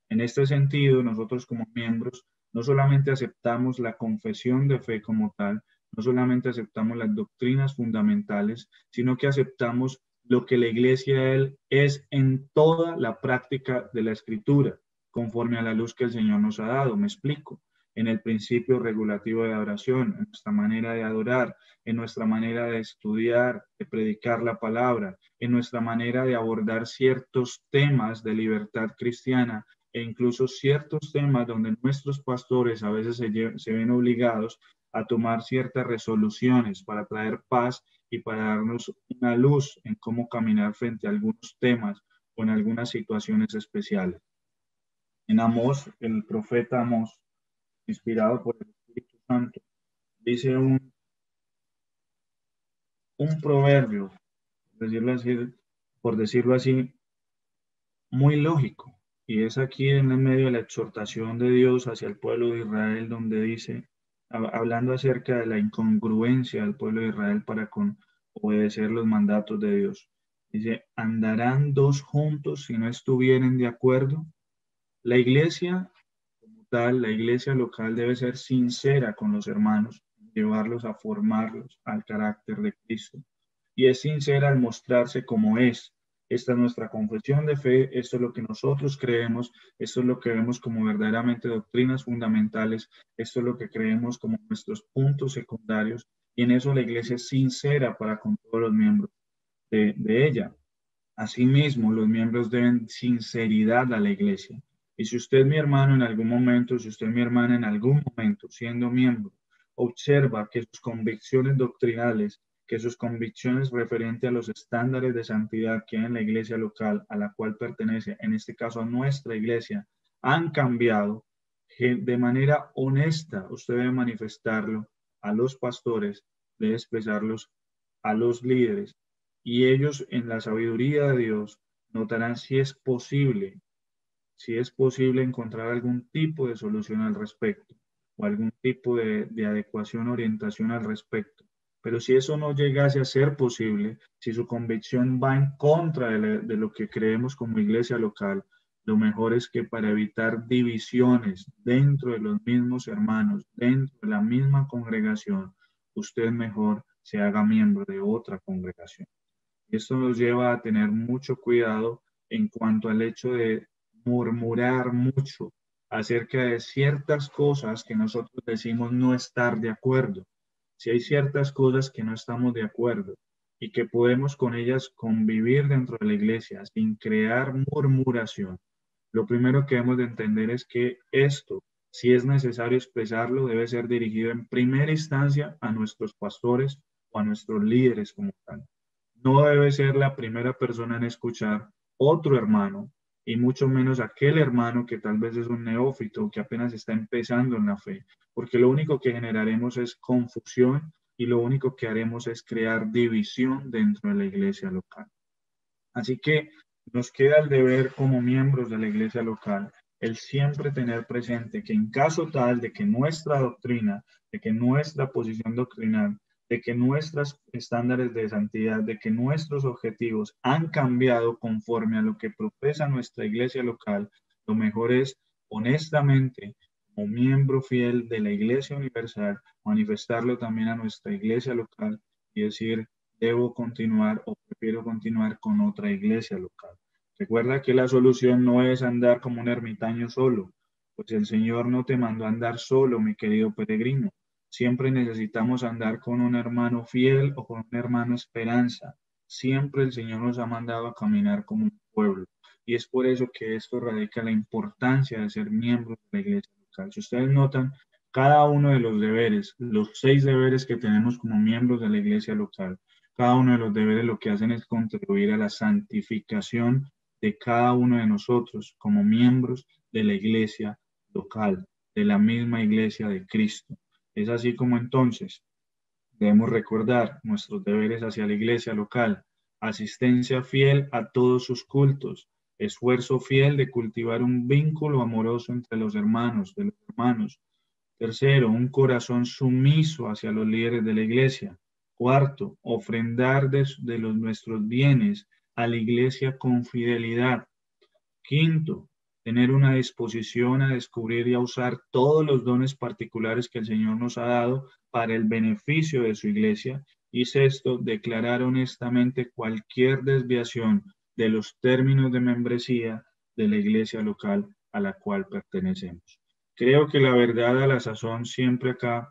En este sentido, nosotros como miembros no solamente aceptamos la confesión de fe como tal, no solamente aceptamos las doctrinas fundamentales, sino que aceptamos lo que la iglesia es en toda la práctica de la escritura, conforme a la luz que el Señor nos ha dado. Me explico. En el principio regulativo de adoración, en nuestra manera de adorar, en nuestra manera de estudiar, de predicar la palabra, en nuestra manera de abordar ciertos temas de libertad cristiana e incluso ciertos temas donde nuestros pastores a veces se ven obligados a tomar ciertas resoluciones para traer paz y para darnos una luz en cómo caminar frente a algunos temas o en algunas situaciones especiales. En Amós, el profeta Amós, inspirado por el Espíritu Santo, dice un proverbio, por decirlo así, muy lógico. Y es aquí en el medio de la exhortación de Dios hacia el pueblo de Israel, donde dice, hablando acerca de la incongruencia del pueblo de Israel para con obedecer los mandatos de Dios. Dice, ¿andarán dos juntos si no estuvieren de acuerdo? La iglesia, como tal, la iglesia local debe ser sincera con los hermanos, llevarlos a formarlos al carácter de Cristo. Y es sincera al mostrarse como es. Esta es nuestra confesión de fe, esto es lo que nosotros creemos, esto es lo que vemos como verdaderamente doctrinas fundamentales, esto es lo que creemos como nuestros puntos secundarios, y en eso la iglesia es sincera para con todos los miembros de ella. Asimismo, los miembros deben sinceridad a la iglesia. Y si usted, mi hermano, en algún momento, si usted, mi hermana, en algún momento, siendo miembro, observa que sus convicciones doctrinales, que sus convicciones referentes a los estándares de santidad que hay en la iglesia local a la cual pertenece, en este caso a nuestra iglesia, han cambiado, de manera honesta, usted debe manifestarlo a los pastores, debe expresarlos a los líderes y ellos en la sabiduría de Dios notarán si es posible encontrar algún tipo de solución al respecto o algún tipo de adecuación, orientación al respecto. Pero si eso no llegase a ser posible, si su convicción va en contra de lo que creemos como iglesia local, lo mejor es que para evitar divisiones dentro de los mismos hermanos, dentro de la misma congregación, usted mejor se haga miembro de otra congregación. Y esto nos lleva a tener mucho cuidado en cuanto al hecho de murmurar mucho acerca de ciertas cosas que nosotros decimos no estar de acuerdo. Si hay ciertas cosas que no estamos de acuerdo y que podemos con ellas convivir dentro de la iglesia sin crear murmuración, lo primero que debemos de entender es que esto, si es necesario expresarlo, debe ser dirigido en primera instancia a nuestros pastores o a nuestros líderes como tal. No debe ser la primera persona en escuchar otro hermano, y mucho menos aquel hermano que tal vez es un neófito, que apenas está empezando en la fe, porque lo único que generaremos es confusión y lo único que haremos es crear división dentro de la iglesia local. Así que nos queda el deber como miembros de la iglesia local el siempre tener presente que en caso tal de que nuestra doctrina, de que nuestra posición doctrinal, de que nuestros estándares de santidad, de que nuestros objetivos han cambiado conforme a lo que profesa nuestra iglesia local, lo mejor es honestamente, como miembro fiel de la iglesia universal, manifestarlo también a nuestra iglesia local y decir, debo continuar o prefiero continuar con otra iglesia local. Recuerda que la solución no es andar como un ermitaño solo, pues el Señor no te mandó a andar solo, mi querido peregrino. Siempre necesitamos andar con un hermano fiel o con un hermano esperanza. Siempre el Señor nos ha mandado a caminar como un pueblo. Y es por eso que esto radica la importancia de ser miembros de la iglesia local. Si ustedes notan, cada uno de los deberes, los 6 deberes que tenemos como miembros de la iglesia local, cada uno de los deberes lo que hacen es contribuir a la santificación de cada uno de nosotros como miembros de la iglesia local, de la misma iglesia de Cristo. Es así como entonces debemos recordar nuestros deberes hacia la iglesia local, asistencia fiel a todos sus cultos, esfuerzo fiel de cultivar un vínculo amoroso entre los hermanos, de los hermanos. Tercero, un corazón sumiso hacia los líderes de la iglesia. Cuarto, ofrendar de los nuestros bienes a la iglesia con fidelidad. Quinto, tener una disposición a descubrir y a usar todos los dones particulares que el Señor nos ha dado para el beneficio de su iglesia. Y sexto, declarar honestamente cualquier desviación de los términos de membresía de la iglesia local a la cual pertenecemos. Creo que la verdad a la sazón siempre acá,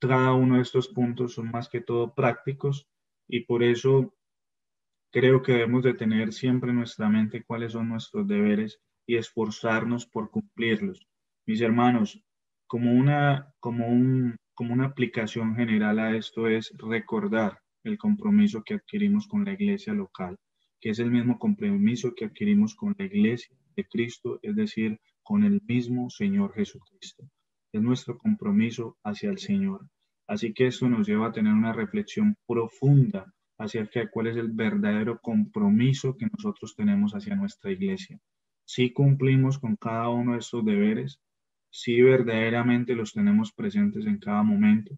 cada uno de estos puntos son más que todo prácticos y por eso creo que debemos de tener siempre en nuestra mente cuáles son nuestros deberes y esforzarnos por cumplirlos. Mis hermanos, como una aplicación general a esto es recordar el compromiso que adquirimos con la iglesia local, que es el mismo compromiso que adquirimos con la iglesia de Cristo, es decir, con el mismo Señor Jesucristo. Es nuestro compromiso hacia el Señor. Así que esto nos lleva a tener una reflexión profunda acerca de cuál es el verdadero compromiso que nosotros tenemos hacia nuestra iglesia. Si cumplimos con cada uno de estos deberes, si verdaderamente los tenemos presentes en cada momento,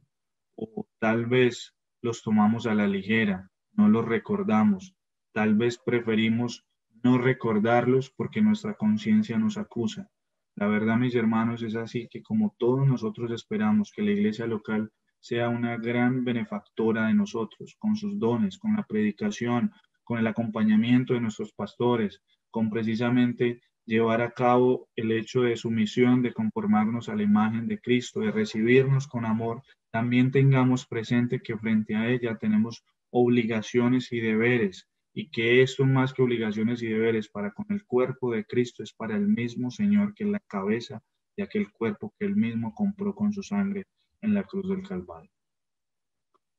o tal vez los tomamos a la ligera, no los recordamos, tal vez preferimos no recordarlos porque nuestra conciencia nos acusa. La verdad, mis hermanos, es así que como todos nosotros esperamos que la iglesia local sea una gran benefactora de nosotros, con sus dones, con la predicación, con el acompañamiento de nuestros pastores, con precisamente llevar a cabo el hecho de su misión de conformarnos a la imagen de Cristo, de recibirnos con amor, también tengamos presente que frente a ella tenemos obligaciones y deberes, y que esto más que obligaciones y deberes para con el cuerpo de Cristo es para el mismo Señor que es la cabeza de aquel cuerpo que él mismo compró con su sangre en la cruz del Calvario.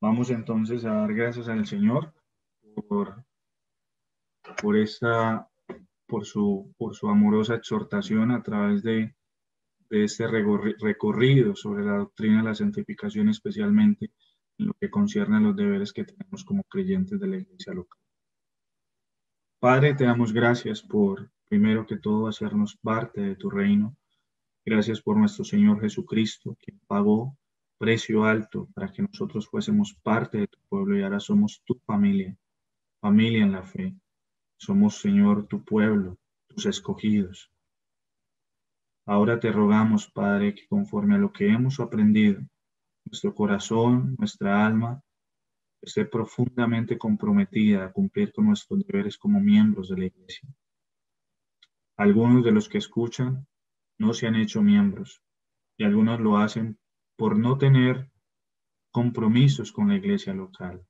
Vamos entonces a dar gracias al Señor por, por esta, por su amorosa exhortación a través de este recorrido sobre la doctrina de la santificación, especialmente en lo que concierne a los deberes que tenemos como creyentes de la iglesia local. Padre, te damos gracias por, primero que todo, hacernos parte de tu reino. Gracias por nuestro Señor Jesucristo, quien pagó precio alto para que nosotros fuésemos parte de tu pueblo y ahora somos tu familia, familia en la fe. Somos, Señor, tu pueblo, tus escogidos. Ahora te rogamos, Padre, que conforme a lo que hemos aprendido, nuestro corazón, nuestra alma, esté profundamente comprometida a cumplir con nuestros deberes como miembros de la Iglesia. Algunos de los que escuchan no se han hecho miembros y algunos lo hacen por no tener compromisos con la iglesia local.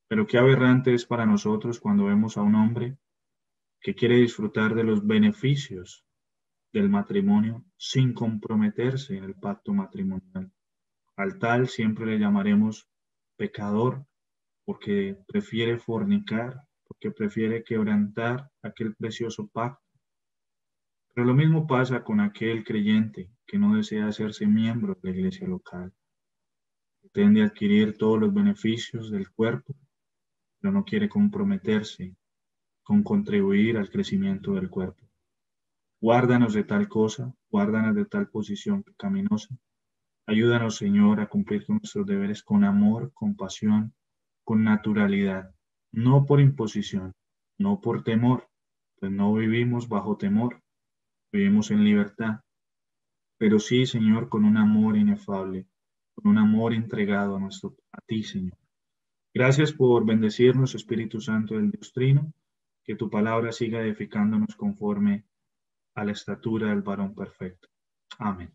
Pero qué aberrante es para nosotros cuando vemos a un hombre que quiere disfrutar de los beneficios del matrimonio sin comprometerse en el pacto matrimonial. Al tal siempre le llamaremos pecador porque prefiere fornicar, porque prefiere quebrantar aquel precioso pacto. Pero lo mismo pasa con aquel creyente que no desea hacerse miembro de la iglesia local. Pretende adquirir todos los beneficios del cuerpo, pero no quiere comprometerse con contribuir al crecimiento del cuerpo. Guárdanos de tal cosa, guárdanos de tal posición pecaminosa. Ayúdanos, Señor, a cumplir con nuestros deberes con amor, con pasión, con naturalidad, no por imposición, no por temor, pues no vivimos bajo temor, vivimos en libertad, pero sí, Señor, con un amor inefable, con un amor entregado a ti, Señor. Gracias por bendecirnos, Espíritu Santo del Dios Trino, que tu palabra siga edificándonos conforme a la estatura del varón perfecto. Amén.